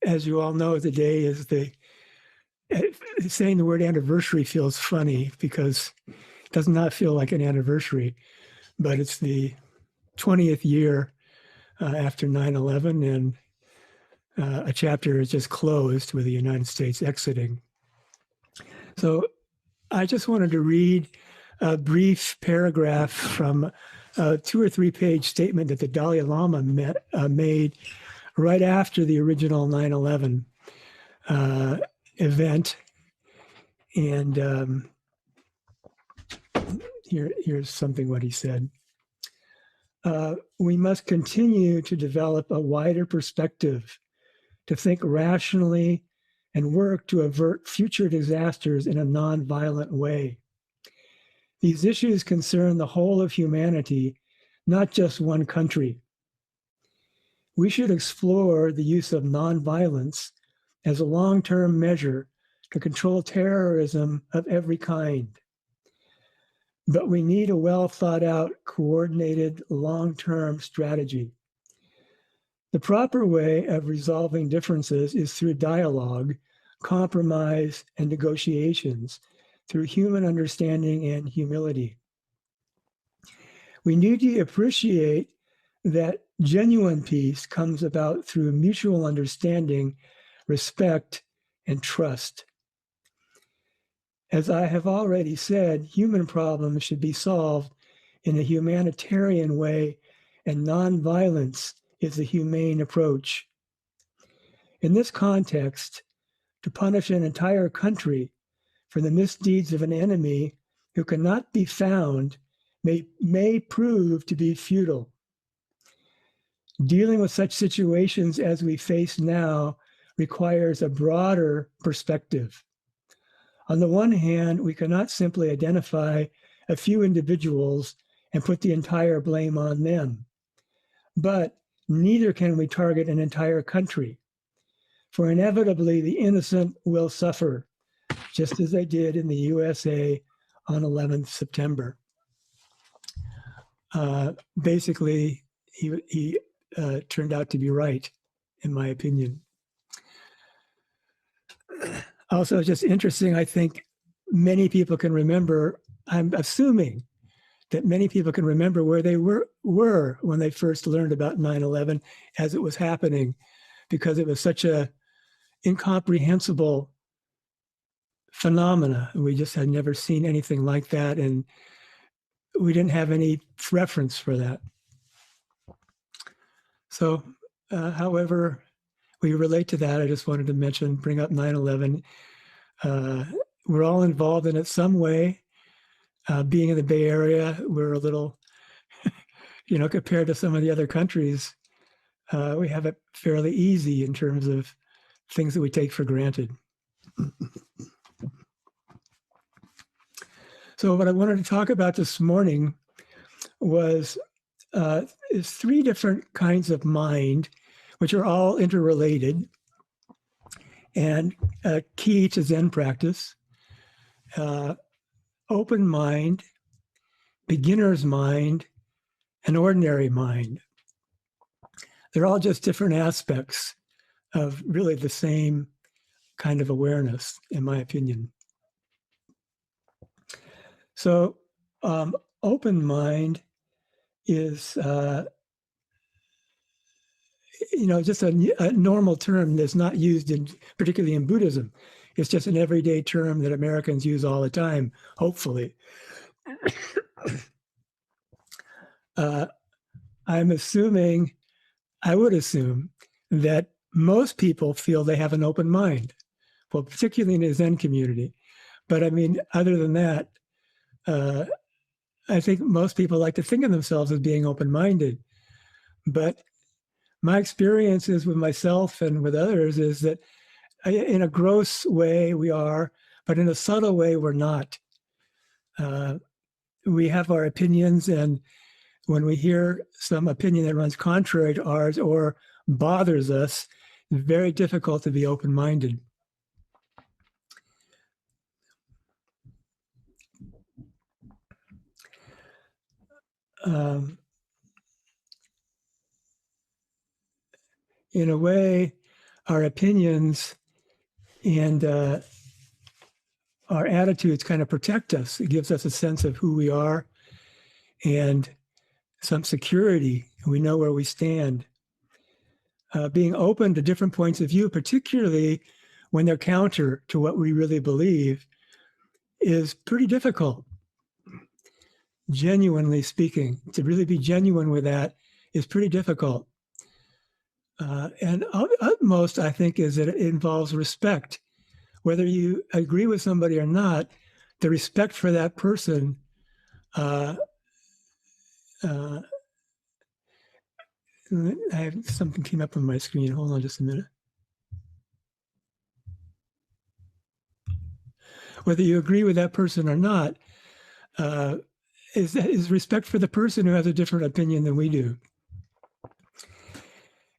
as you all know, today is saying the word anniversary feels funny because it does not feel like an anniversary, but it's the 20th year after 9/11, and a chapter is just closed with the United States exiting. So I just wanted to read a brief paragraph from a 2 or 3 page statement that the Dalai Lama made right after the original 9/11 event. And here's something what he said. We must continue to develop a wider perspective, to think rationally and work to avert future disasters in a nonviolent way. These issues concern the whole of humanity, not just one country. We should explore the use of nonviolence as a long-term measure to control terrorism of every kind. But we need a well-thought-out, coordinated, long-term strategy. The proper way of resolving differences is through dialogue, compromise, and negotiations, through human understanding and humility. We need to appreciate that genuine peace comes about through mutual understanding, respect, and trust. As I have already said, human problems should be solved in a humanitarian way, and nonviolence is a humane approach. In this context, to punish an entire country for the misdeeds of an enemy who cannot be found may prove to be futile. Dealing with such situations as we face now requires a broader perspective. On the one hand, we cannot simply identify a few individuals and put the entire blame on them. But neither can we target an entire country, for inevitably the innocent will suffer, just as they did in the USA on 11th September. Basically, he turned out to be right, in my opinion. Also, just interesting, I think many people can remember, I'm assuming that many people can remember where they were when they first learned about 9/11 as it was happening, because it was such a incomprehensible phenomena. We just had never seen anything like that, and we didn't have any reference for that. So, however we relate to that, I just wanted to bring up 9/11. We're all involved in it some way. Being in the Bay Area, we're a little, compared to some of the other countries, we have it fairly easy in terms of things that we take for granted. So what I wanted to talk about this morning is 3 different kinds of mind, which are all interrelated and key to Zen practice. Open mind, beginner's mind, and ordinary mind. They're all just different aspects of really the same kind of awareness, in my opinion. So open mind is just a normal term that's not used particularly in Buddhism. It's just an everyday term that Americans use all the time, hopefully. I would assume that most people feel they have an open mind, well, particularly in the Zen community. But I mean, other than that, I think most people like to think of themselves as being open-minded. But my experiences with myself and with others is that in a gross way we are, but in a subtle way we're not. We have our opinions, and when we hear some opinion that runs contrary to ours or bothers us, it's very difficult to be open-minded. In a way, our opinions and our attitudes kind of protect us. It gives us a sense of who we are and some security. We know where we stand. Being open to different points of view, particularly when they're counter to what we really believe, is pretty difficult. Genuinely speaking, to really be genuine with that is pretty difficult. And utmost, I think, is that it involves respect. Whether you agree with somebody or not, the respect for that person I have something came up on my screen. Hold on just a minute. Whether you agree with that person or not, is respect for the person who has a different opinion than we do.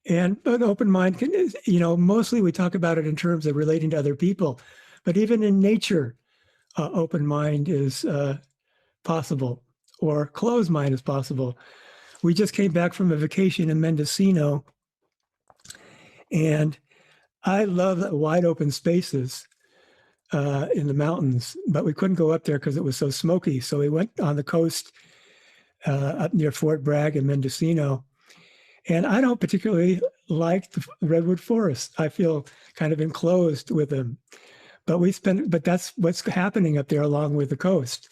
And an open mind can, mostly we talk about it in terms of relating to other people, but even in nature, open mind is possible, or closed mind is possible. We just came back from a vacation in Mendocino, and I love wide open spaces in the mountains, but we couldn't go up there because it was so smoky. So we went on the coast up near Fort Bragg in Mendocino. And I don't particularly like the redwood forest. I feel kind of enclosed with them. But that's what's happening up there along with the coast.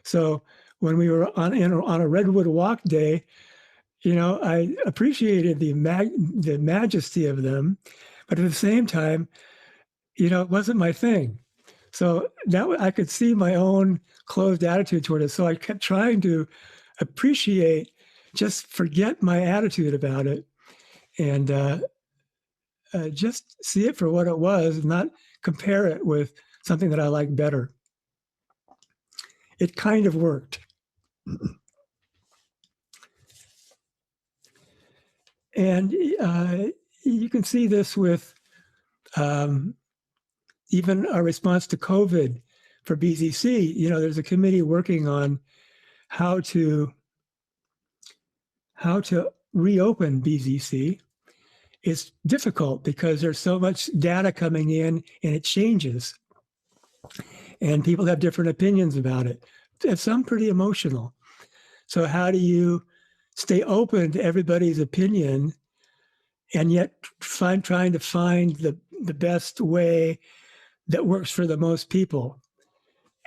So when we were on a redwood walk day, I appreciated the majesty of them, but at the same time, it wasn't my thing. So that I could see my own closed attitude toward it. So I kept trying to appreciate, just forget my attitude about it, and just see it for what it was, not compare it with something that I like better. It kind of worked. And you can see this with even our response to COVID for BZC. There's a committee working on how to reopen BZC. It's difficult because there's so much data coming in and it changes. And people have different opinions about it. Some pretty emotional. So how do you stay open to everybody's opinion and yet trying to find the best way that works for the most people?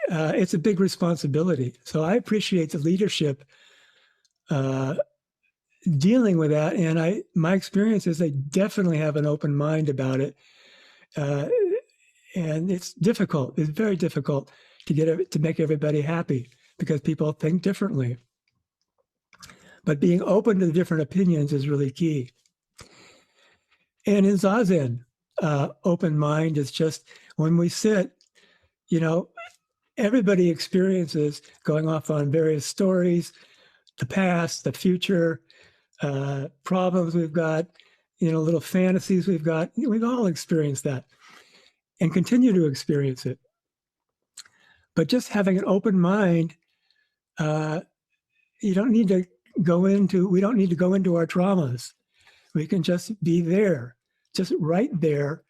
It's a big responsibility. So I appreciate the leadership dealing with that. And my experience is they definitely have an open mind about it. And it's difficult. It's very difficult to make everybody happy because people think differently. But being open to the different opinions is really key. And in Zazen, open mind is just when we sit, everybody experiences going off on various stories, the past, the future, problems we've got, little fantasies we've got. We've all experienced that and continue to experience it. But just having an open mind, we don't need to go into our traumas. We can just be there, just right there,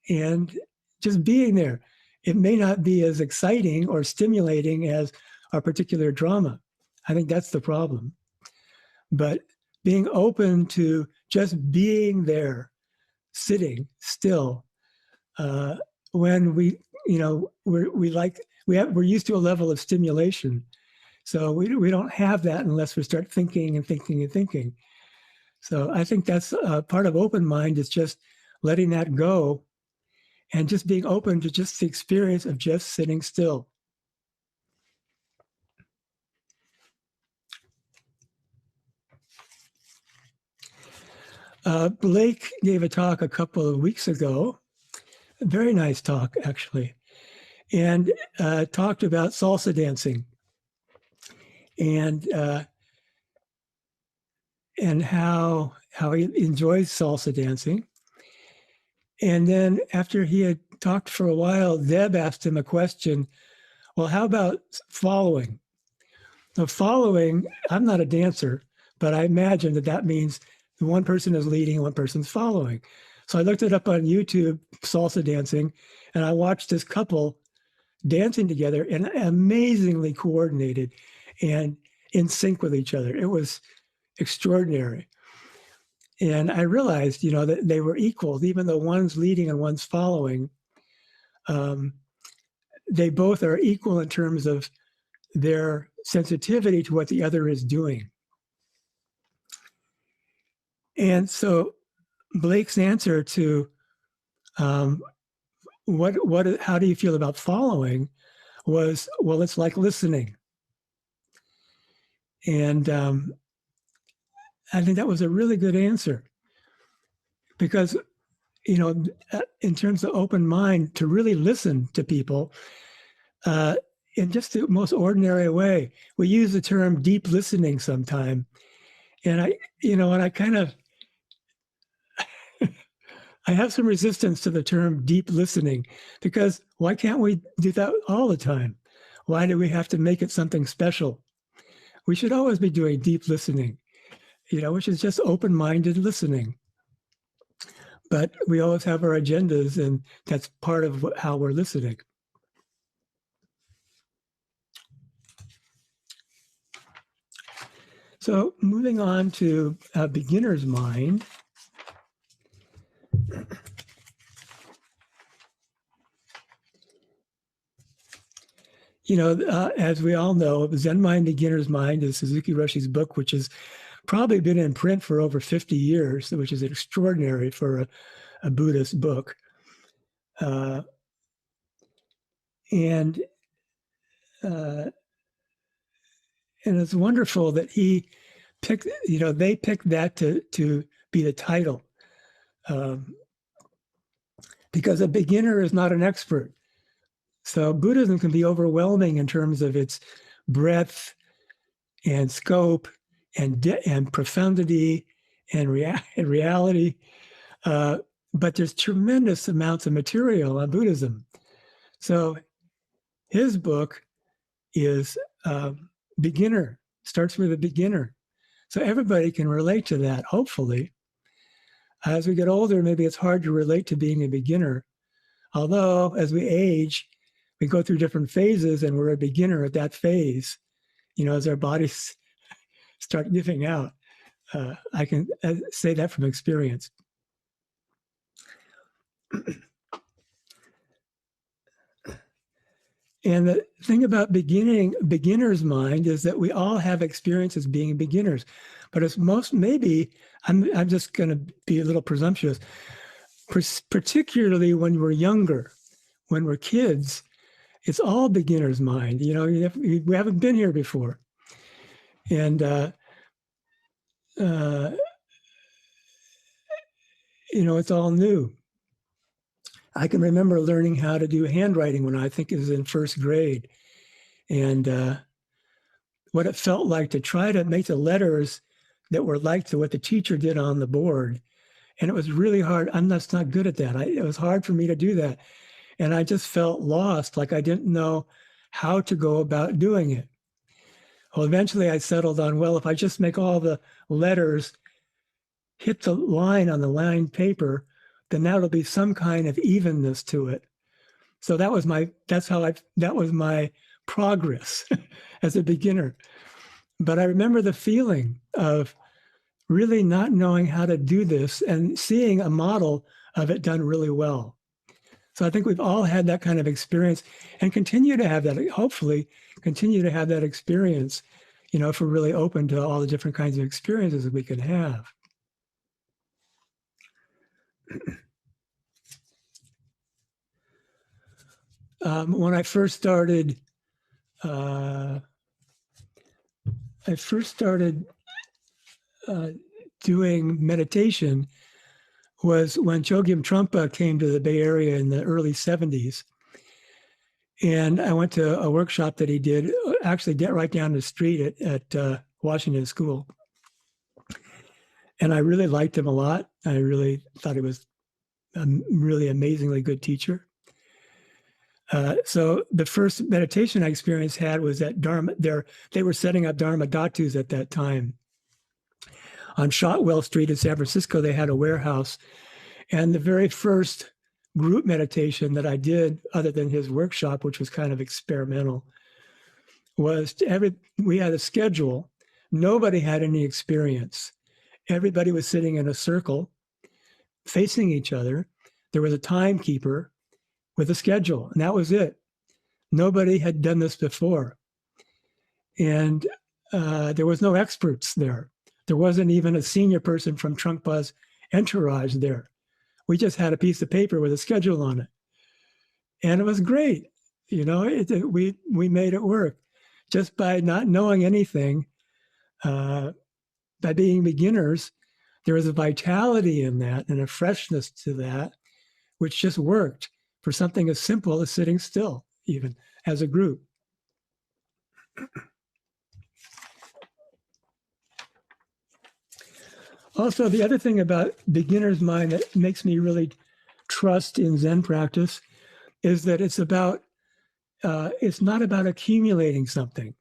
and just being there. It may not be as exciting or stimulating as our particular drama. I think that's the problem. But being open to just being there, sitting still, when we're used to a level of stimulation. So we don't have that unless we start thinking and thinking and thinking. So I think that's part of open mind, is just letting that go and just being open to just the experience of just sitting still. Blake gave a talk a couple of weeks ago, a very nice talk actually, and talked about salsa dancing and how he enjoys salsa dancing. And then after he had talked for a while, Deb asked him a question. Well, how about following? Now, following, I'm not a dancer, but I imagine that means one person is leading and one person's following. So I looked it up on YouTube, salsa dancing, and I watched this couple dancing together and amazingly coordinated and in sync with each other. It was extraordinary. And I realized, that they were equal, even though one's leading and one's following. They both are equal in terms of their sensitivity to what the other is doing. And so Blake's answer to how do you feel about following was, well, it's like listening. And I think that was a really good answer, because, in terms of open mind, to really listen to people in just the most ordinary way. We use the term deep listening sometime. And I kind of, I have some resistance to the term deep listening, because why can't we do that all the time? Why do we have to make it something special? We should always be doing deep listening, which is just open-minded listening. But we always have our agendas, and that's part of how we're listening. So moving on to a beginner's mind. As we all know, Zen Mind, Beginner's Mind is Suzuki Roshi's book, which has probably been in print for over 50 years, which is extraordinary for a Buddhist book. And it's wonderful that he picked, they picked that to be the title, because a beginner is not an expert. So Buddhism can be overwhelming in terms of its breadth and scope and profundity and reality. But there's tremendous amounts of material on Buddhism. So his book is beginner, starts with a beginner. So everybody can relate to that, hopefully. As we get older, maybe it's hard to relate to being a beginner. Although as we age, we go through different phases, and we're a beginner at that phase, as our bodies start giving out. I can say that from experience. And the thing about beginner's mind is that we all have experiences being beginners, but it's maybe, I'm just going to be a little presumptuous, particularly when we're younger, when we're kids, it's all beginner's mind. We haven't been here before. And, it's all new. I can remember learning how to do handwriting when I think it was in first grade. And what it felt like to try to make the letters that were like to what the teacher did on the board. And it was really hard. I'm just not good at that. It was hard for me to do that. And I just felt lost, like I didn't know how to go about doing it. Well, eventually I settled on, well, if I just make all the letters hit the line on the lined paper, then that'll be some kind of evenness to it. So that was my progress as a beginner. But I remember the feeling of really not knowing how to do this and seeing a model of it done really well. So I think we've all had that kind of experience and continue to have that, hopefully continue to have that experience, if we're really open to all the different kinds of experiences that we can have. When I first started, doing meditation was when Chogyam Trungpa came to the Bay Area in the early 70s. And I went to a workshop that he did, actually right down the street at Washington School. And I really liked him a lot. I really thought he was a really amazingly good teacher. So the first meditation I experienced was at Dharma. They were setting up Dharma Dhatus at that time. On Shotwell Street in San Francisco, they had a warehouse, And the very first group meditation that I did, other than his workshop, which was kind of experimental, was we had a schedule. Nobody had any experience. Everybody was sitting in a circle facing each other. There was a timekeeper with a schedule, and that was it. Nobody had done this before. And there was no experts there. There wasn't even a senior person from Trungpa's entourage there. We just had a piece of paper with a schedule on it. And it was great. You know, we made it work just by not knowing anything. By being beginners, there was a vitality in that and a freshness to that, which just worked for something as simple as sitting still, even as a group. Also, the other thing about beginner's mind that makes me really trust in Zen practice is that it's not about accumulating something.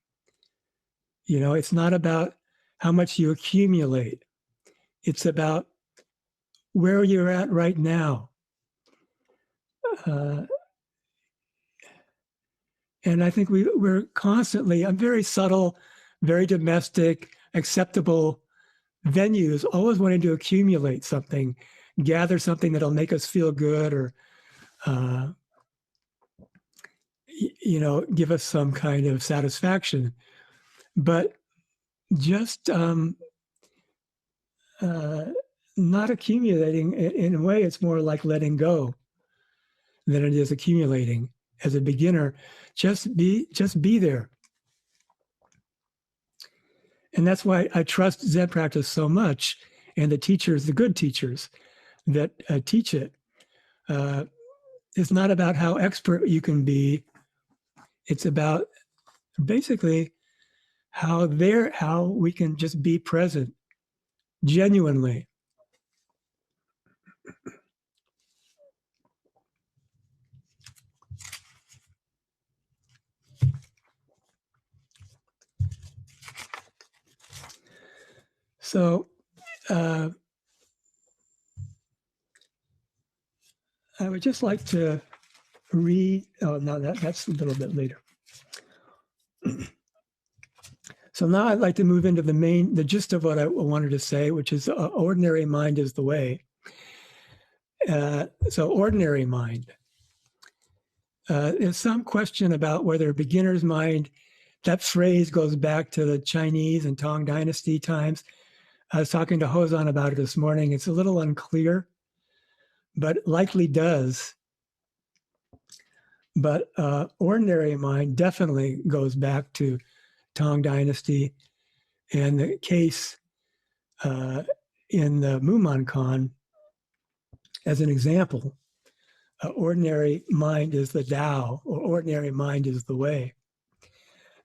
You know, it's not about how much you accumulate. It's about where you're at right now. And I think we're constantly, I'm very subtle, very domestic, acceptable venues, always wanting to accumulate something, gather something that'll make us feel good or, you know, give us some kind of satisfaction. But just not accumulating, in a way, it's more like letting go than it is accumulating. As a beginner, just be there. And that's why I trust Zen practice so much, and the teachers, the good teachers that teach it. It's not about how expert you can be. It's about basically how we can just be present genuinely. So I would just like to read, oh, no, that's a little bit later. So now I'd like to move into the gist of what I wanted to say, which is ordinary mind is the way. So ordinary mind. There's some question about whether beginner's mind, that phrase goes back to the Chinese and Tang Dynasty times. I was talking to Hozan about it this morning. It's a little unclear, but likely does. But ordinary mind definitely goes back to Tang Dynasty. And the case in the Mumonkan, as an example, ordinary mind is the Tao, or ordinary mind is the way.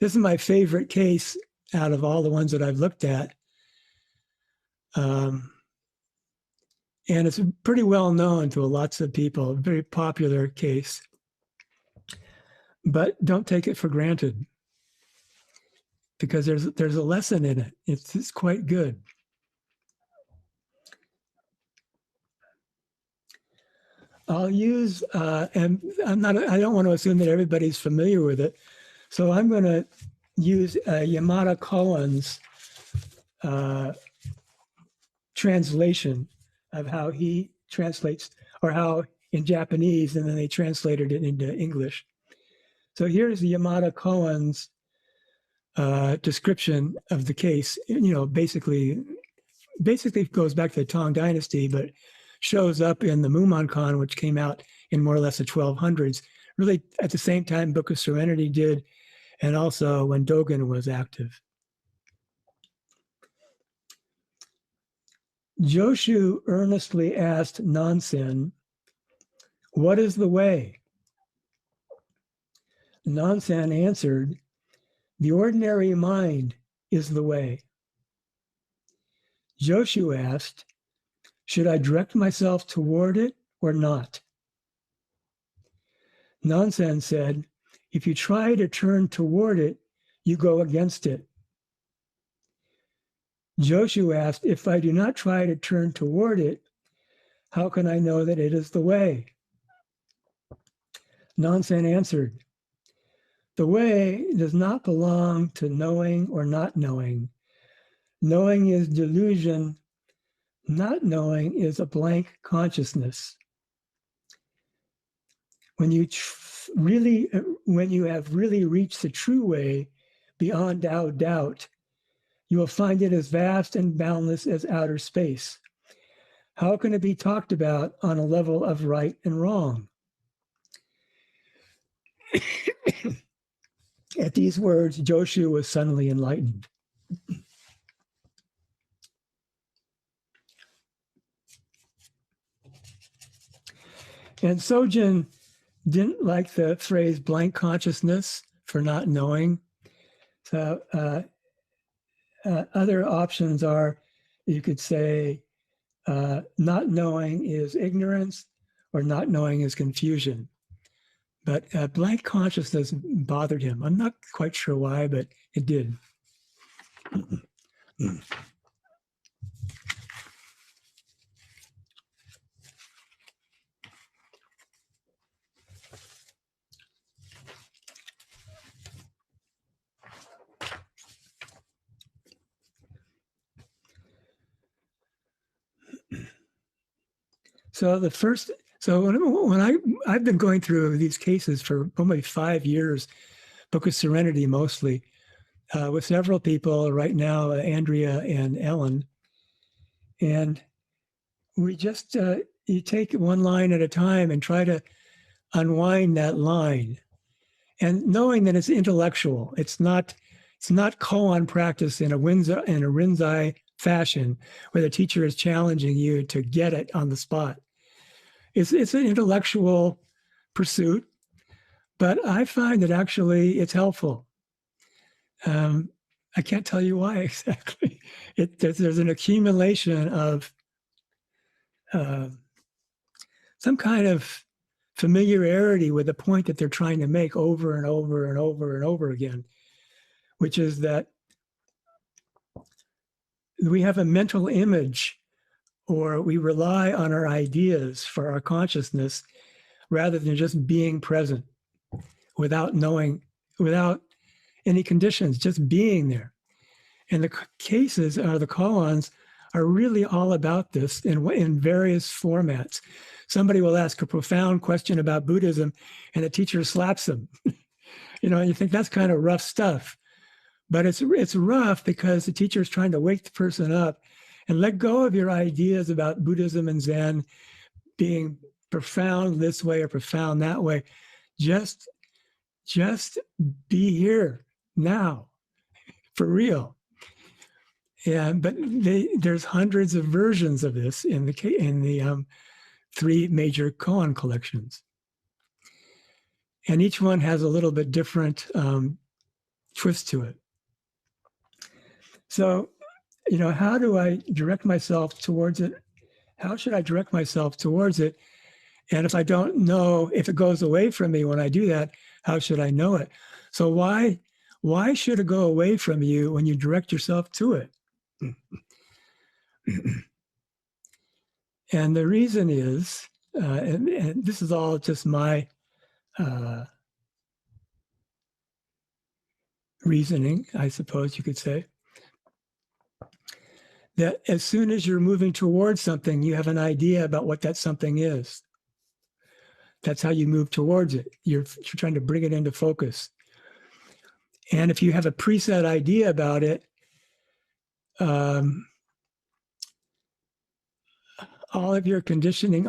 This is my favorite case out of all the ones that I've looked at. And it's pretty well known to lots of people, a very popular case. But don't take it for granted, because there's a lesson in it. It's quite good. I'll use, and I don't want to assume that everybody's familiar with it, so I'm going to use Yamada Cohen's translation of how he translates, or how in Japanese, and then they translated it into English. So here's Yamada Cohen's description of the case. You know, basically goes back to the Tang Dynasty, but shows up in the Mumonkan, which came out in more or less the 1200s, really at the same time Book of Serenity did, and also when Dogen was active. Joshu earnestly asked Nansen, "What is the way?" Nansen answered, "The ordinary mind is the way." Joshu asked, "Should I direct myself toward it or not?" Nansen said, "If you try to turn toward it, you go against it." Joshu asked, "If I do not try to turn toward it, How can I know that it is the way? Nansen answered, the way does not belong to knowing or not knowing. Knowing is delusion. Not knowing is a blank consciousness. When you have really reached the true way beyond doubt, you will find it as vast and boundless as outer space. How can it be talked about on a level of right and wrong? At these words, Joshu was suddenly enlightened. And Sojin didn't like the phrase blank consciousness for not knowing. So other options are, you could say, not knowing is ignorance, or not knowing is confusion. But blank consciousness bothered him. I'm not quite sure why, but it did. So when I've been going through these cases for probably 5 years, Book of Serenity mostly, with several people right now, Andrea and Ellen, and we just you take one line at a time and try to unwind that line, and knowing that it's intellectual, it's not koan practice in a Rinzai fashion where the teacher is challenging you to get it on the spot. It's an intellectual pursuit, but I find that actually it's helpful. I can't tell you why exactly. There's an accumulation of some kind of familiarity with the point that they're trying to make over and over and over and over again, which is that we have a mental image, or we rely on our ideas for our consciousness rather than just being present without knowing, without any conditions, just being there. And the cases, or the koans, are really all about this in various formats. Somebody will ask a profound question about Buddhism and the teacher slaps them. You think that's kind of rough stuff. But it's rough because the teacher is trying to wake the person up and let go of your ideas about Buddhism and Zen being profound this way or profound that way. Just be here now, for real. But there's hundreds of versions of this in the 3 major koan collections, and each one has a little bit different twist to it. So, how do I direct myself towards it? How should I direct myself towards it? And if I don't know, if it goes away from me when I do that, how should I know it? So why should it go away from you when you direct yourself to it? And the reason is, and this is all just my reasoning, I suppose you could say, that as soon as you're moving towards something, you have an idea about what that something is. That's how you move towards it. You're trying to bring it into focus. And if you have a preset idea about it, all of our conditioning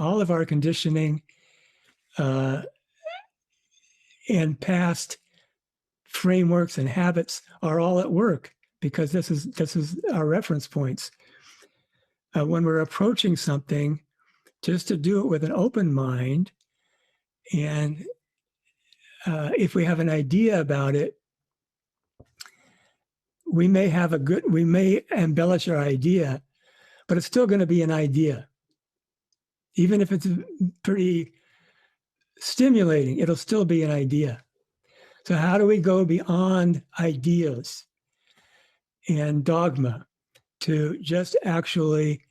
and past frameworks and habits are all at work, because this is our reference points. When we're approaching something, just to do it with an open mind, and if we have an idea about it, we may embellish our idea, but it's still going to be an idea. Even if it's pretty stimulating, it'll still be an idea. So how do we go beyond ideas and dogma to just actually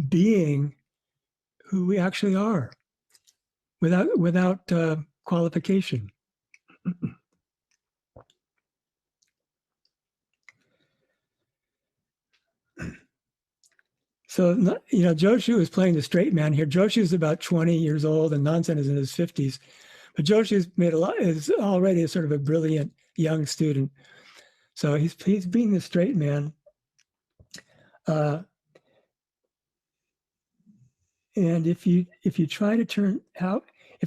being who we actually are without qualification. So, Joshu is playing the straight man here. Joshu is about 20 years old and Nansen is in his 50s. But Joshu's is already a sort of a brilliant young student. So he's being the straight man. And if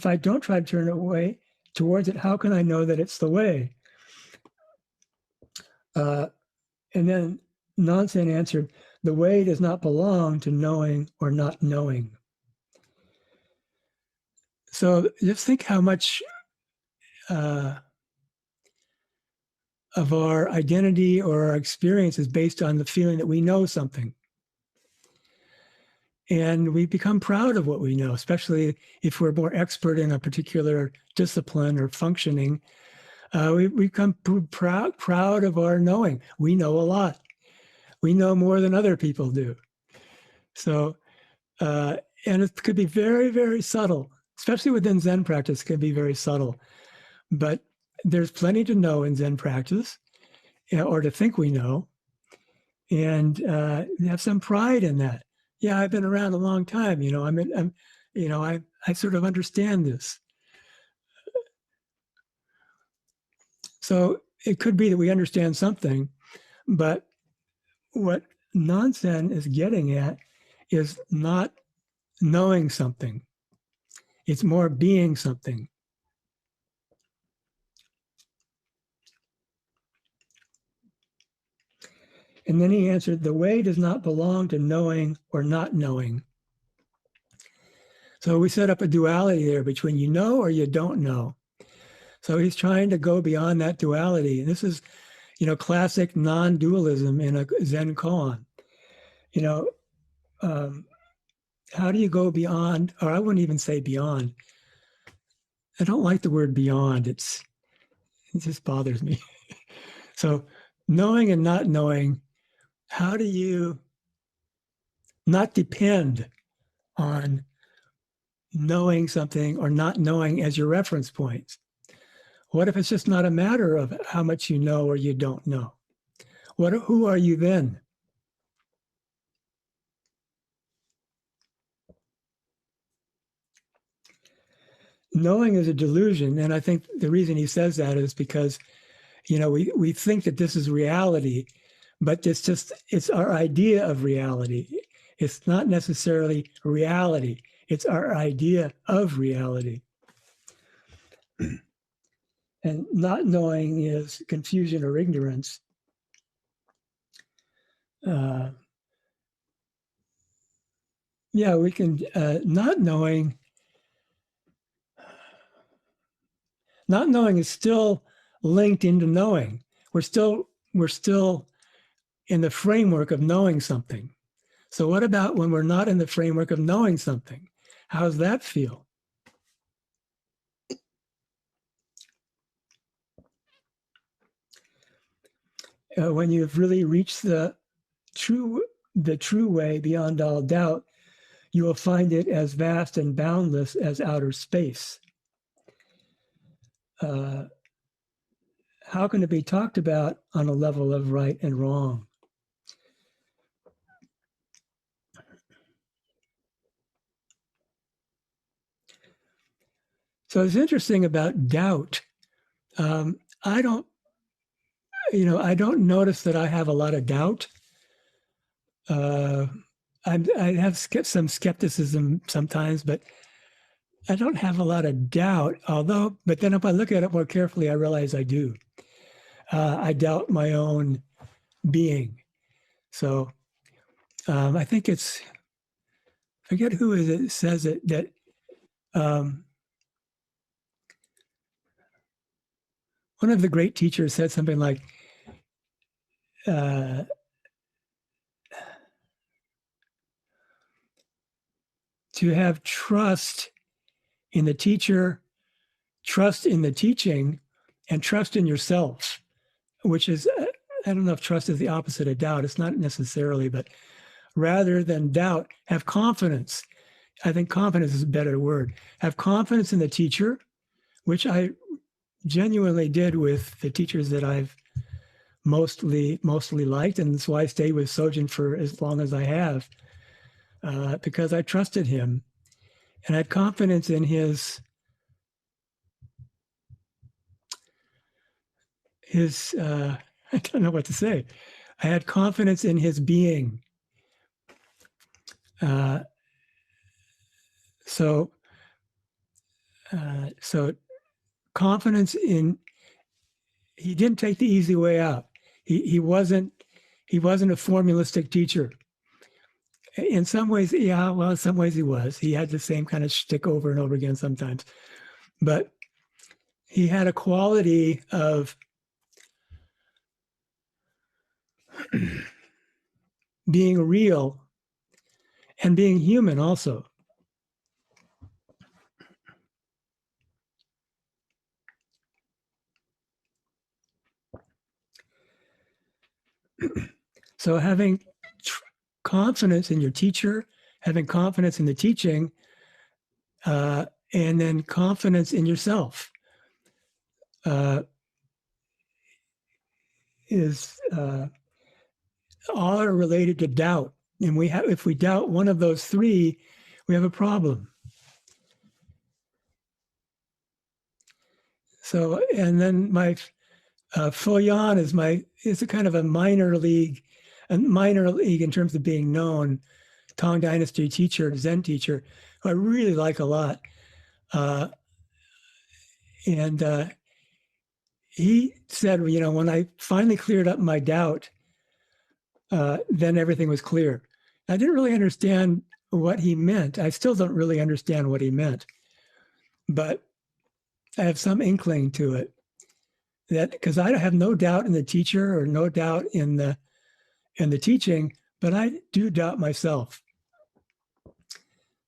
I don't try to turn away towards it, how can I know that it's the way? And then Nansen answered, the way does not belong to knowing or not knowing. So just think how much of our identity or our experience is based on the feeling that we know something. And we become proud of what we know, especially if we're more expert in a particular discipline or functioning. We become proud of our knowing. We know a lot. We know more than other people do. So, and it could be very, very subtle, especially within Zen practice, it can be very subtle. But there's plenty to know in Zen practice, or to think we know, and have some pride in that. Yeah, I've been around a long time. I sort of understand this. So it could be that we understand something, but what Nansen is getting at is not knowing something. It's more being something. And then he answered, the way does not belong to knowing or not knowing. So we set up a duality there between you know or you don't know. So he's trying to go beyond that duality. This is, classic non-dualism in a Zen koan. How do you go beyond, or I wouldn't even say beyond. I don't like the word beyond. It just bothers me. So knowing and not knowing, how do you not depend on knowing something or not knowing as your reference points? What if it's just not a matter of how much you know or you don't know? Who are you then? Knowing is a delusion, and I think the reason he says that is because, we think that this is reality, but it's our idea of reality. It's not necessarily reality. It's our idea of reality. And not knowing is confusion or ignorance. We can, not knowing is still linked into knowing. We're still in the framework of knowing something. So what about when we're not in the framework of knowing something? How does that feel? When you've really reached the true way beyond all doubt, you will find it as vast and boundless as outer space. How can it be talked about on a level of right and wrong? So it's interesting about doubt. I don't notice that I have a lot of doubt. I have some skepticism sometimes, but I don't have a lot of doubt. But then if I look at it more carefully, I realize I do. I doubt my own being. So I think I forget who it says it, that one of the great teachers said something like, to have trust in the teacher, trust in the teaching, and trust in yourself, which is, I don't know if trust is the opposite of doubt. It's not necessarily, but rather than doubt, have confidence I think confidence is a better word. Have confidence in the teacher, which I genuinely did with the teachers that I've mostly liked, and that's why I stayed with Sojin for as long as I have, because I trusted him, and I had confidence in his I don't know what to say. I had confidence in his being. So confidence in, he didn't take the easy way out. He wasn't a formalistic teacher. In some ways, yeah, well, in some ways he was. He had the same kind of shtick over and over again sometimes. But he had a quality of being real and being human also. So having confidence in your teacher, having confidence in the teaching, and then confidence in yourself is all are related to doubt. And if we doubt one of those three, we have a problem. So, and then my Foyan is a kind of a minor league in terms of being known, Tang Dynasty teacher, Zen teacher, who I really like a lot. And he said, when I finally cleared up my doubt, then everything was clear. I didn't really understand what he meant. I still don't really understand what he meant, but I have some inkling to it. That because I have no doubt in the teacher or no doubt in the teaching, but I do doubt myself.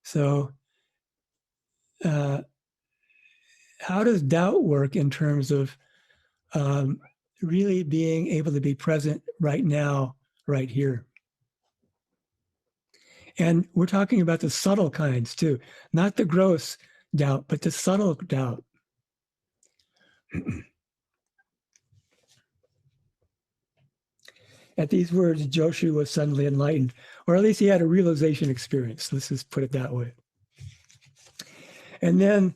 So how does doubt work in terms of really being able to be present right now, right here? And we're talking about the subtle kinds too, not the gross doubt, but the subtle doubt. At these words, Joshu was suddenly enlightened, or at least he had a realization experience. Let's just put it that way. And then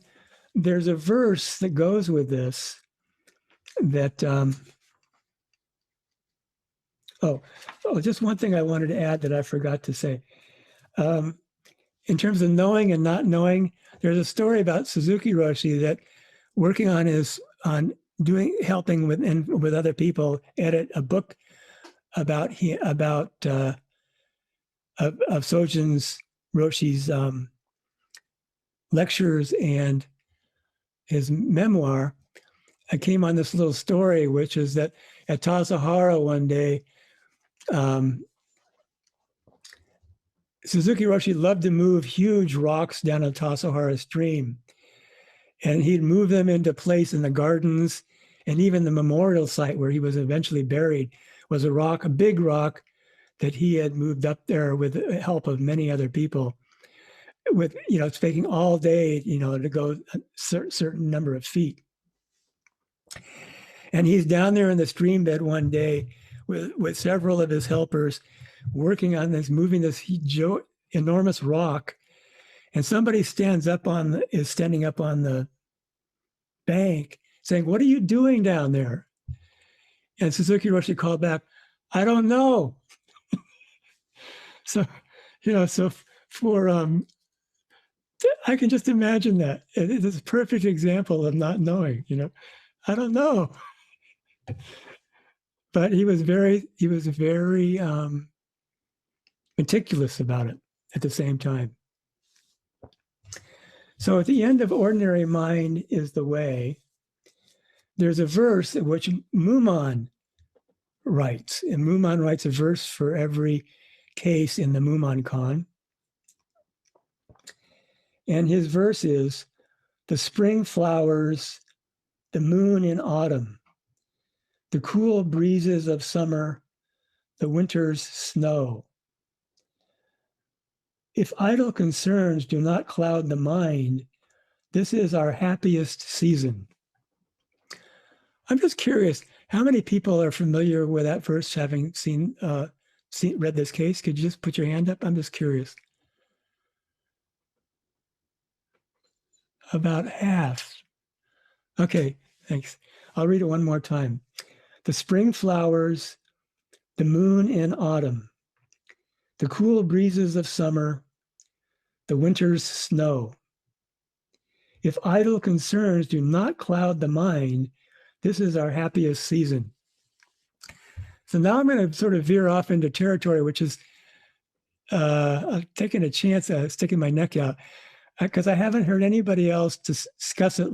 there's a verse that goes with this that, just one thing I wanted to add that I forgot to say. In terms of knowing and not knowing, there's a story about Suzuki Roshi that working on helping with other people edit a book about of Sojin Roshi's lectures and his memoir. I came on this little story, which is that at Tassajara one day, Suzuki Roshi loved to move huge rocks down a Tassajara stream, and he'd move them into place in the gardens, and even the memorial site where he was eventually buried was a big rock that he had moved up there with the help of many other people. It's taking all day, to go a certain number of feet. And he's down there in the stream bed one day with several of his helpers working on this, moving this enormous rock. And somebody is standing up on the bank saying, "What are you doing down there?" And Suzuki Roshi called back, "I don't know." So, I can just imagine that. It is a perfect example of not knowing, I don't know. But he was very meticulous about it at the same time. So at the end of Ordinary Mind is the Way, there's a verse in which Mumon writes, and Mumon writes a verse for every case in the Mumon Kon. And his verse is, "The spring flowers, the moon in autumn, the cool breezes of summer, the winter's snow. If idle concerns do not cloud the mind, this is our happiest season. I'm just curious, how many people are familiar with that verse, having read this case? Could you just put your hand up? I'm just curious. About half. Okay, thanks. I'll read it one more time. The spring flowers, the moon in autumn, the cool breezes of summer, the winter's snow. If idle concerns do not cloud the mind, this is our happiest season. So now I'm going to sort of veer off into territory, which is taking a chance at sticking my neck out, because I haven't heard anybody else discuss it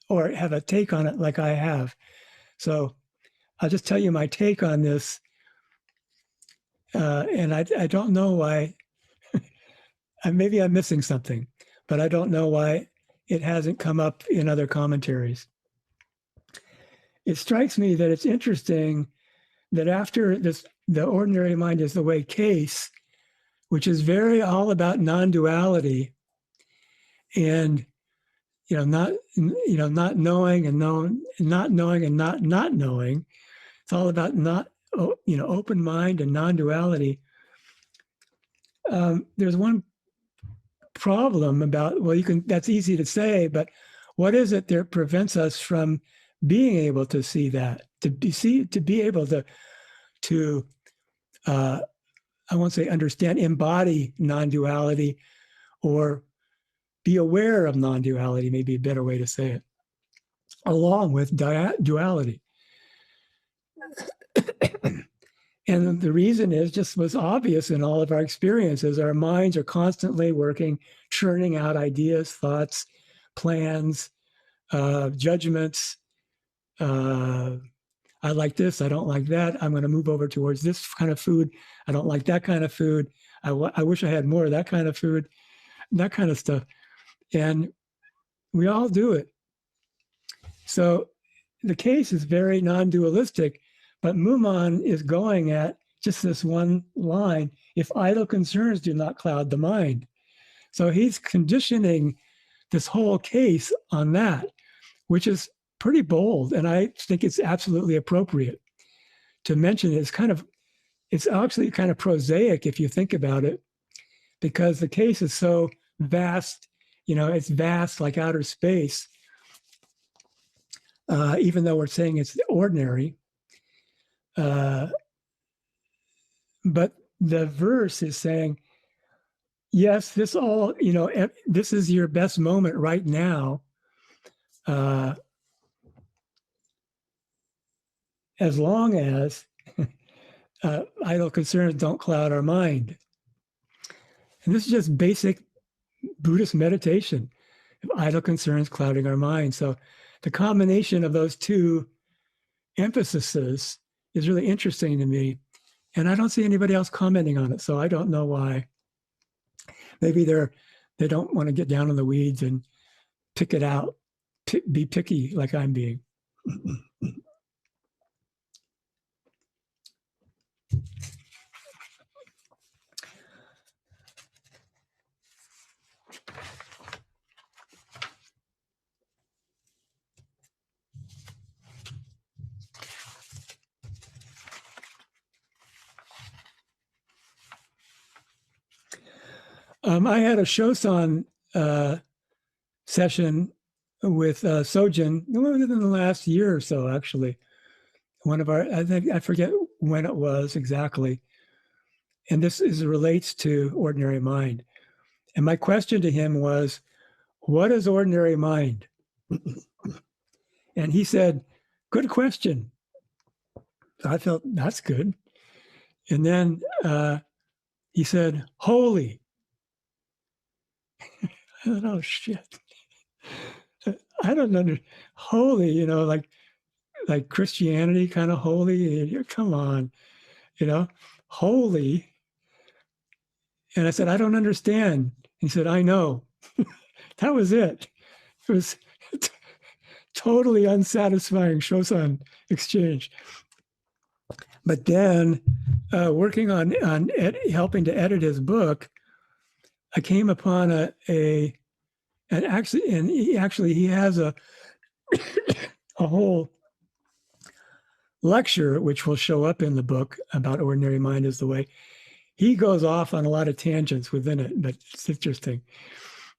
or have a take on it like I have. So I'll just tell you my take on this. And I don't know why, maybe I'm missing something, but I don't know why it hasn't come up in other commentaries. It strikes me that it's interesting that after this, the ordinary mind is the way case, which is very all about non-duality, and not knowing and not knowing and not knowing. It's all about open mind and non-duality. There's one problem about, that's easy to say, but what is it that prevents us from being able to see that, to be able to I won't say understand, embody non-duality, or be aware of non-duality, maybe a better way to say it, along with duality. And the reason is just was obvious in all of our experiences. Our minds are constantly working, churning out ideas, thoughts, plans, judgments. I like this, I don't like that. I'm going to move over towards this kind of food. I don't like that kind of food. I wish I had more of that kind of food, that kind of stuff. And we all do it. So the case is very non-dualistic, but Muman is going at just this one line: if idle concerns do not cloud the mind. So he's conditioning this whole case on that, which is pretty bold. And I think it's absolutely appropriate to mention it. It's actually kind of prosaic if you think about it, because the case is so vast, it's vast like outer space, even though we're saying it's ordinary. But the verse is saying, yes, this is your best moment right now. As long as idle concerns don't cloud our mind. And this is just basic Buddhist meditation, idle concerns clouding our mind. So the combination of those two emphases is really interesting to me. And I don't see anybody else commenting on it, so I don't know why. Maybe they don't want to get down in the weeds and pick it out, be picky like I'm being. I had a Shosan session with Sojin within the last year or so, actually. I forget when it was exactly. And this relates to ordinary mind. And my question to him was, what is ordinary mind? And he said, good question. So I felt that's good. And then he said, holy. I thought, oh, shit. I don't know. Holy, like Christianity kind of holy. Come on, holy. And I said, I don't understand. He said, I know. That was it. It was totally unsatisfying Shosan exchange. But then working on helping to edit his book, I came upon he has a whole lecture, which will show up in the book, about ordinary mind is the way. He goes off on a lot of tangents within it, but it's interesting.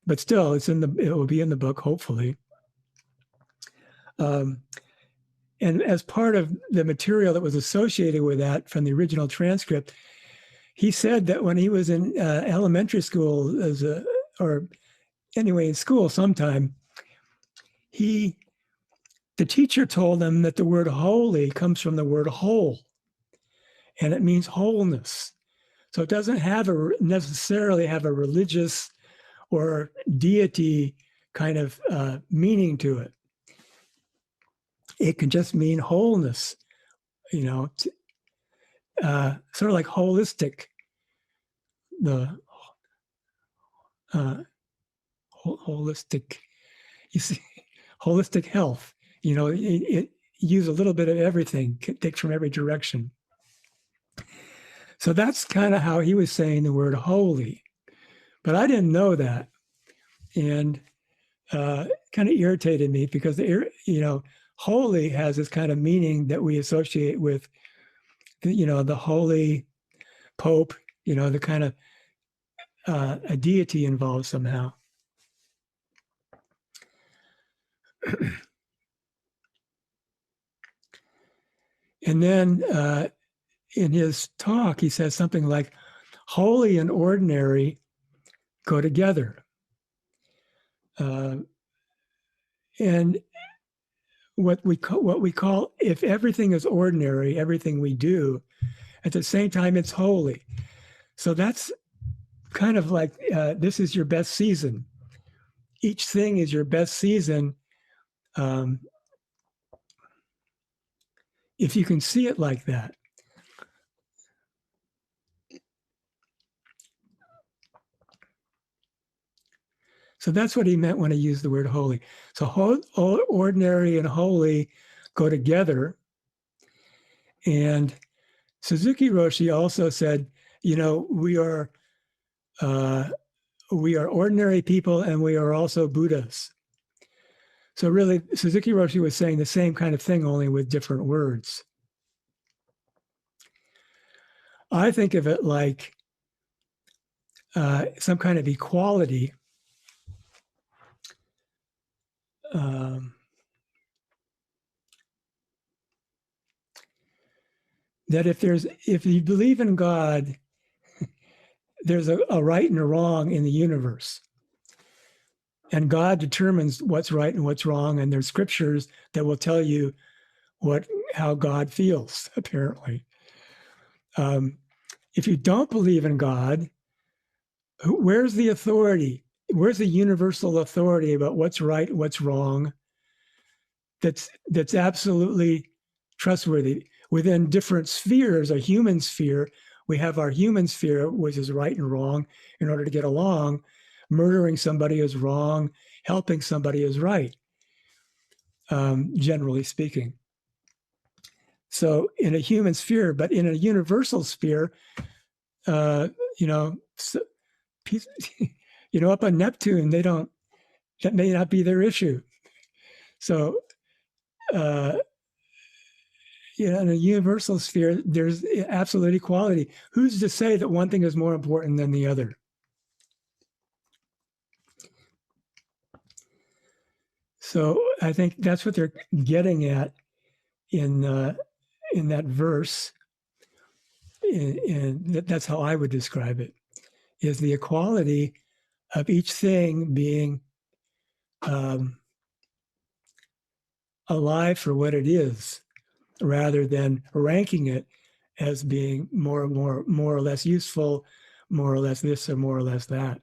But still, it will be in the book, hopefully. And as part of the material that was associated with that from the original transcript, he said that when he was in elementary school, or anyway, in school sometime, the teacher told him that the word holy comes from the word whole, and it means wholeness. So it doesn't necessarily have a religious or deity kind of meaning to it. It can just mean wholeness, sort of like holistic, holistic, you see, holistic health. It use a little bit of everything, take from every direction. So that's kind of how he was saying the word holy. But I didn't know that. And kind of irritated me because, holy has this kind of meaning that we associate with, the holy pope, the kind of a deity involved somehow. And then in his talk, he says something like, holy and ordinary go together. And what we call, if everything is ordinary, everything we do, at the same time, it's holy. So that's kind of like, this is your best season. Each thing is your best season. If you can see it like that. So that's what he meant when he used the word holy. So ordinary and holy go together. And Suzuki Roshi also said, we are ordinary people and we are also Buddhas. So really, Suzuki Roshi was saying the same kind of thing, only with different words. I think of it like some kind of equality. That if you believe in God, there's a right and a wrong in the universe. And God determines what's right and what's wrong. And there's scriptures that will tell you how God feels, apparently. If you don't believe in God, where's the authority? Where's the universal authority about what's right, what's wrong? That's absolutely trustworthy. Within different spheres, a human sphere, we have our human sphere, which is right and wrong in order to get along. Murdering somebody is wrong. Helping somebody is right, generally speaking. So in a human sphere, but in a universal sphere, up on Neptune, that may not be their issue. So, in a universal sphere, there's absolute equality. Who's to say that one thing is more important than the other? So I think that's what they're getting at in that verse, and that's how I would describe it, is the equality of each thing being alive for what it is, rather than ranking it as being more or less useful, more or less this or more or less that.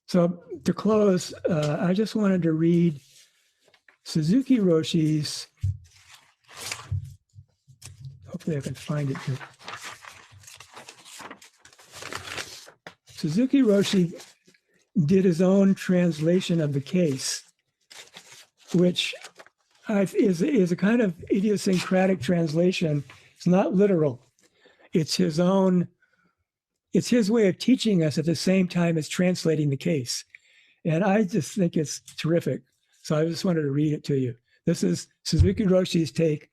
So to close, I just wanted to read Suzuki Roshi's, hopefully I can find it here. Suzuki Roshi did his own translation of the case, which is a kind of idiosyncratic translation. It's not literal. it's his own, it's his way of teaching us at the same time as translating the case. And I just think it's terrific. So I just wanted to read it to you. This is Suzuki Roshi's take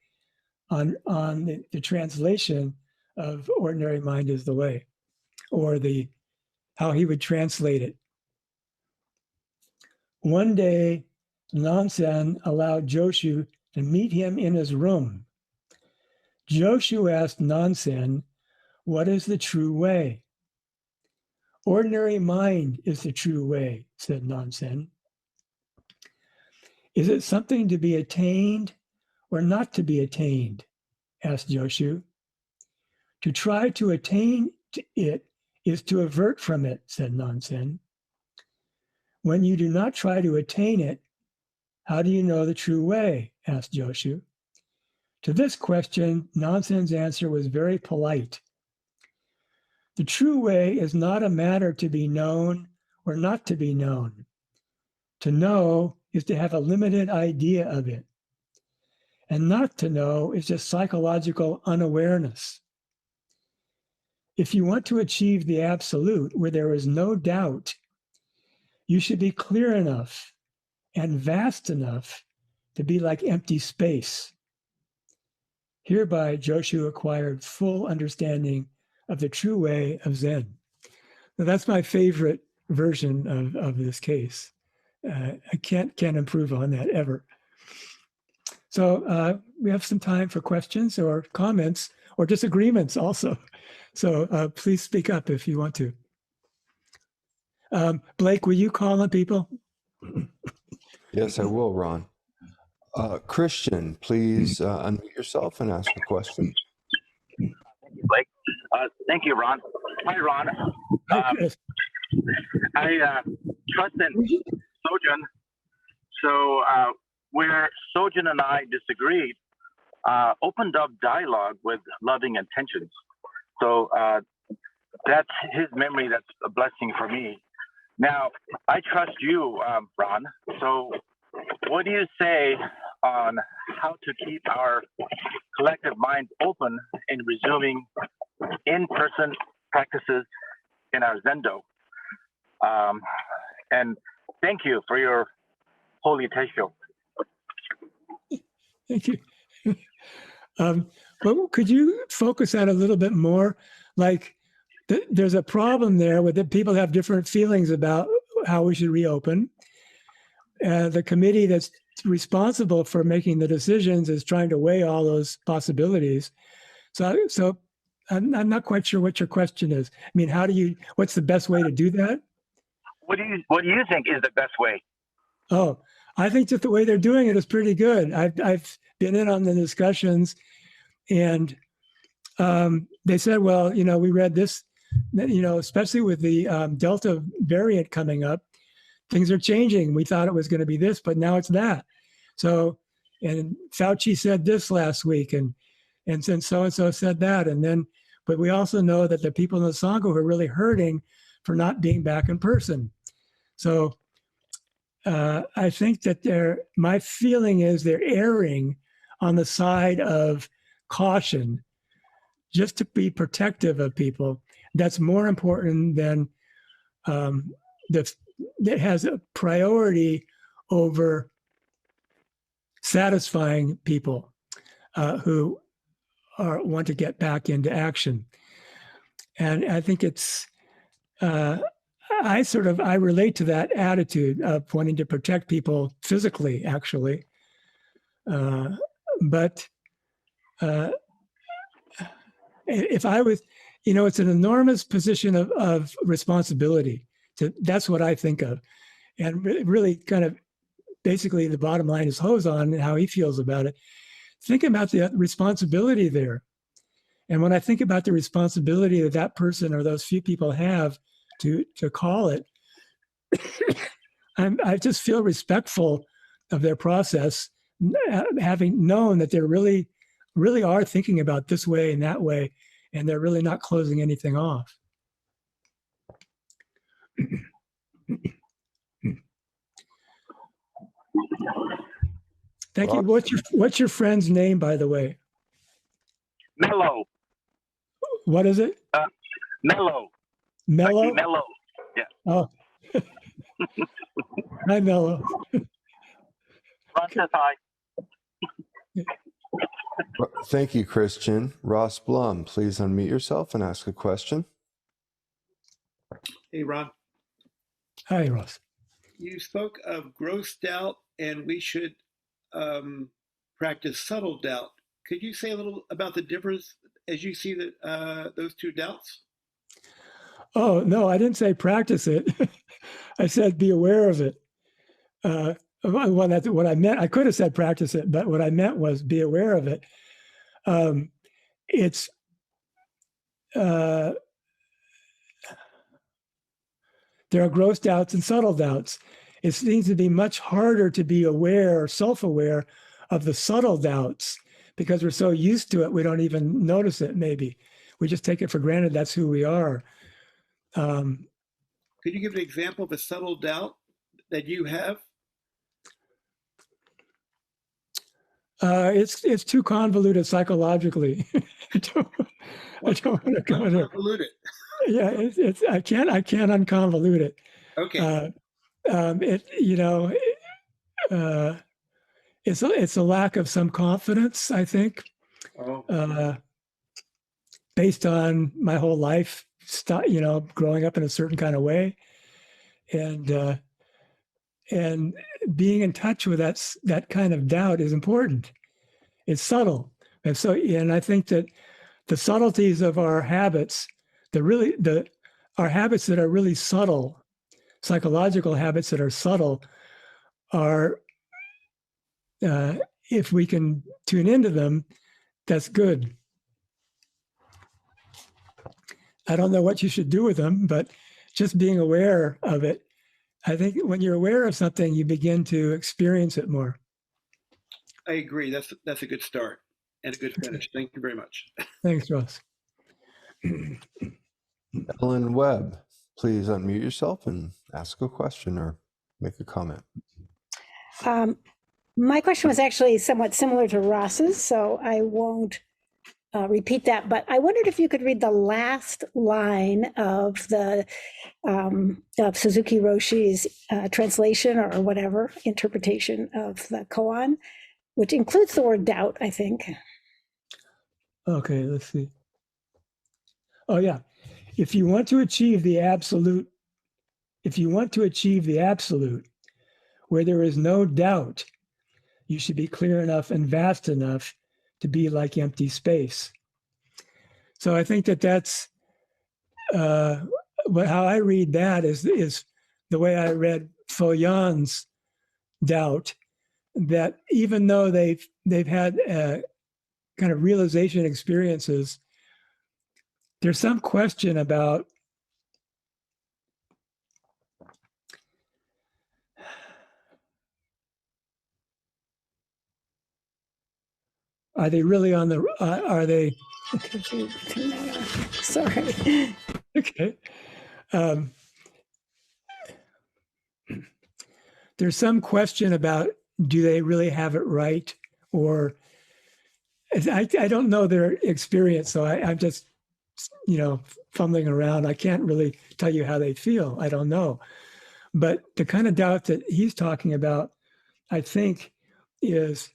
on the translation of ordinary mind is the way, or how he would translate it. One day, Nansen allowed Joshu to meet him in his room. Joshu asked Nansen, "What is the true way?" "Ordinary mind is the true way," said Nansen. "Is it something to be attained or not to be attained?" asked Joshu. "To try to attain it is to avert from it," said Nansen. "When you do not try to attain it, how do you know the true way?" asked Joshu. To this question, Nansen's answer was very polite. "The true way is not a matter to be known or not to be known. To know is to have a limited idea of it. And not to know is just psychological unawareness. If you want to achieve the absolute where there is no doubt, you should be clear enough and vast enough to be like empty space. Hereby, Joshu acquired full understanding of the true way of Zen." Now, that's my favorite version of this case. I can't improve on that ever. So we have some time for questions or comments or disagreements also. So please speak up if you want to. Blake, will you call on people? Yes, I will, Ron. Christian, please unmute yourself and ask a question. Thank you, Blake. Thank you, Ron. Hi, Ron. I trust in Sojun. So where Sojun and I disagreed, opened up dialogue with loving intentions. So that's his memory. That's a blessing for me. Now, I trust you, Ron. So what do you say on how to keep our collective minds open in resuming in-person practices in our Zendo? And thank you for your holy teisho. Thank you. But could you focus on a little bit more? Like, there's a problem there with that people have different feelings about how we should reopen. The committee that's responsible for making the decisions is trying to weigh all those possibilities. So I'm not quite sure what your question is. I mean, what's the best way to do that? What do you think is the best way? Oh, I think that the way they're doing it is pretty good. I've been in on the discussions, and they said, well, we read this, especially with the Delta variant coming up, things are changing. We thought it was going to be this, but now it's that. So, and Fauci said this last week, and then so-and-so said that. But we also know that the people in the Sangha are really hurting for not being back in person. So I think that my feeling is they're erring on the side of caution, just to be protective of people. That's more important than that has a priority over satisfying people who want to get back into action. And I think it's, I relate to that attitude of wanting to protect people physically, actually. But if I was, it's an enormous position of responsibility. That's what I think of. And really kind of basically the bottom line is hose on and how he feels about it. Think about the responsibility there. And when I think about the responsibility that that person or those few people have to call it, I just feel respectful of their process, having known that they really are thinking about this way and that way, and they're really not closing anything off. Thank you. What's your friend's name, by the way? Mello. What is it? Mellow. Mellow? Like mellow. Yeah. Oh. Hi, Mellow. Ron says hi. Thank you, Christian. Ross Blum, please unmute yourself and ask a question. Hey, Ron. Hi, Ross. You spoke of gross doubt, and we should practice subtle doubt. Could you say a little about the difference as you see that those two doubts? Oh, no, I didn't say practice it. I said be aware of it. What I meant, I could have said practice it, but what I meant was be aware of it. It's there are gross doubts and subtle doubts. It seems to be much harder to be aware or self-aware of the subtle doubts because we're so used to it, we don't even notice it, maybe. We just take it for granted that's who we are. Could you give an example of a subtle doubt that you have? It's too convoluted psychologically. I don't want to go there. Convoluted. Yeah, I can't unconvolute it. Okay. It's a lack of some confidence, I think, based on my whole life, growing up in a certain kind of way, and being in touch with that kind of doubt is important. It's subtle, and I think that the subtleties of our habits, our habits that are really subtle, psychological habits that are subtle, are if we can tune into them, that's good. I don't know what you should do with them, but just being aware of it. I think when you're aware of something, you begin to experience it more. I agree. That's a good start and a good finish. Thank you very much. Thanks, Ross. Ellen Webb, please unmute yourself and ask a question or make a comment. My question was actually somewhat similar to Ross's, so I won't repeat that. But I wondered if you could read the last line of the of Suzuki Roshi's translation or whatever interpretation of the koan, which includes the word doubt, I think. Okay, let's see. Oh yeah, if you want to achieve the absolute, where there is no doubt, you should be clear enough and vast enough to be like empty space. So I think that's how I read that is the way I read Fo Yan's doubt, that even though they've had kind of realization experiences, there's some question about are they really on the are they Sorry. okay. There's some question about do they really have it right, or I don't know their experience, so I'm just fumbling around. I can't really tell you how they feel. I don't know. But the kind of doubt that he's talking about, I think, is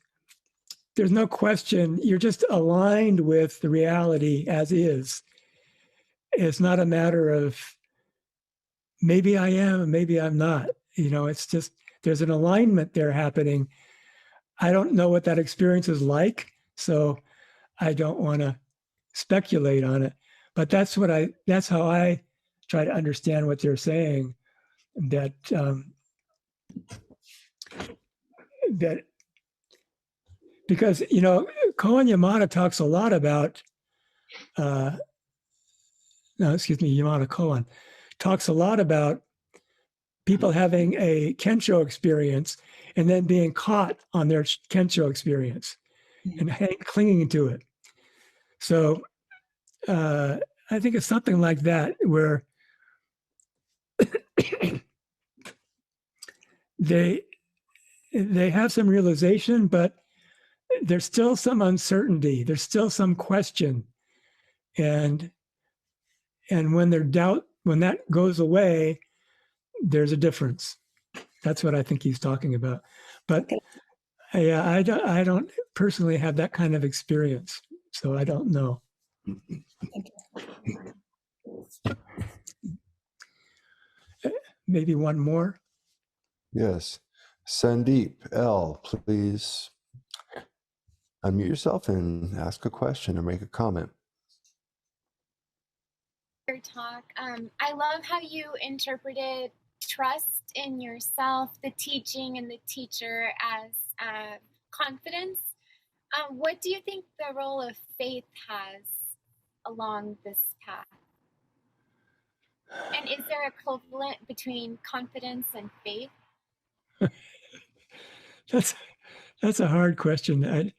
there's no question. You're just aligned with the reality as is. It's not a matter of maybe I am and maybe I'm not. It's just there's an alignment there happening. I don't know what that experience is like, so I don't want to speculate on it. But that's how I try to understand what they're saying. That because Koan Yamada talks a lot about Yamada Koan talks a lot about people having a Kensho experience and then being caught on their Kensho experience and clinging to it. So I think it's something like that where they have some realization, but there's still some uncertainty. There's still some question. And And when when that goes away, there's a difference. That's what I think he's talking about. But Okay. yeah, I don't personally have that kind of experience, so I don't know. Maybe one more. Yes. Sandeep L, please unmute yourself and ask a question or make a comment. Your talk. I love how you interpreted trust in yourself, the teaching, and the teacher as confidence. What do you think the role of faith has along this path? And is there equivalent between confidence and faith? That's a hard question.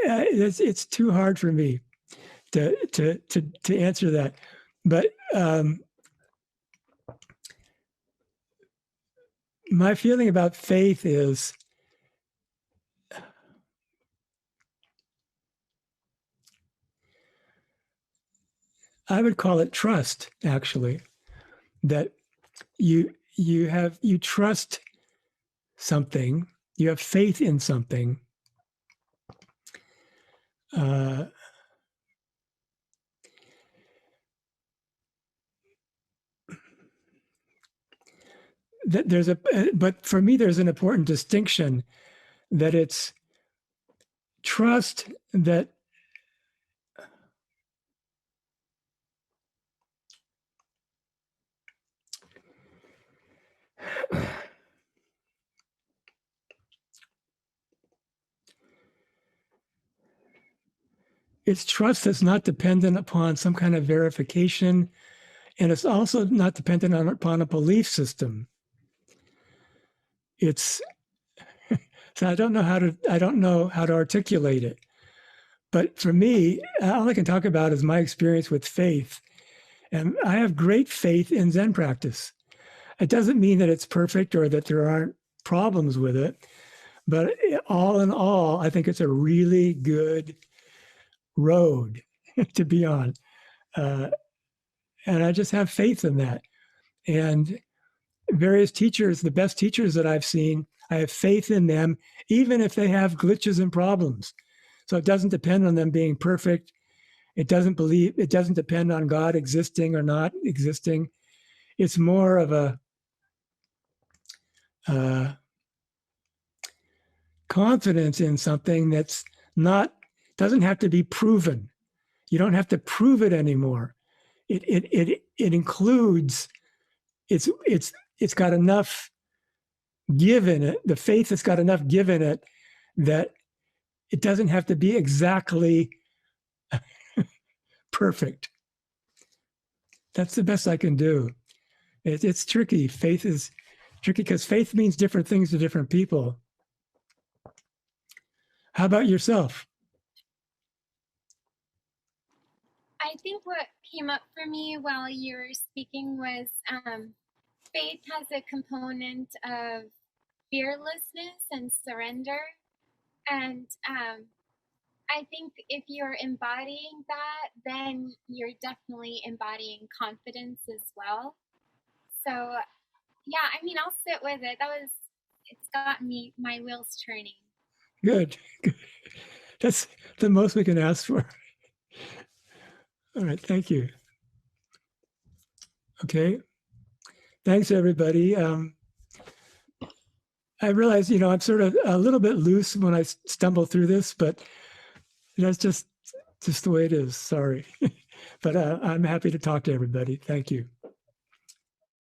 It's too hard for me to answer that. But my feeling about faith is I would call it trust, actually, that you trust something, you have faith in something. But for me, there's an important distinction that it's trust that it's trust that's not dependent upon some kind of verification, and it's also not dependent upon a belief system. It's so I don't know how to articulate it. But for me, all I can talk about is my experience with faith. And I have great faith in Zen practice. It doesn't mean that it's perfect or that there aren't problems with it. But all in all, I think it's a really good road to be on. And I just have faith in that. And various teachers, the best teachers that I've seen, I have faith in them, even if they have glitches and problems. So it doesn't depend on them being perfect. It doesn't depend on God existing or not existing. It's more of a confidence in something that's doesn't have to be proven. You don't have to prove it anymore. It includes, it's got enough give in it, the faith has got enough give in it that it doesn't have to be exactly perfect. That's the best I can do. It's tricky. Faith is tricky because faith means different things to different people. How about yourself? I think what came up for me while you were speaking was faith has a component of fearlessness and surrender. And I think if you're embodying that, then you're definitely embodying confidence as well. So, yeah, I mean, I'll sit with it. It's got me, my wheels turning. Good. That's the most we can ask for. All right, thank you. Okay. Thanks, everybody. I realize, I'm sort of a little bit loose when I stumble through this, but that's just the way it is. Sorry. But I'm happy to talk to everybody. Thank you.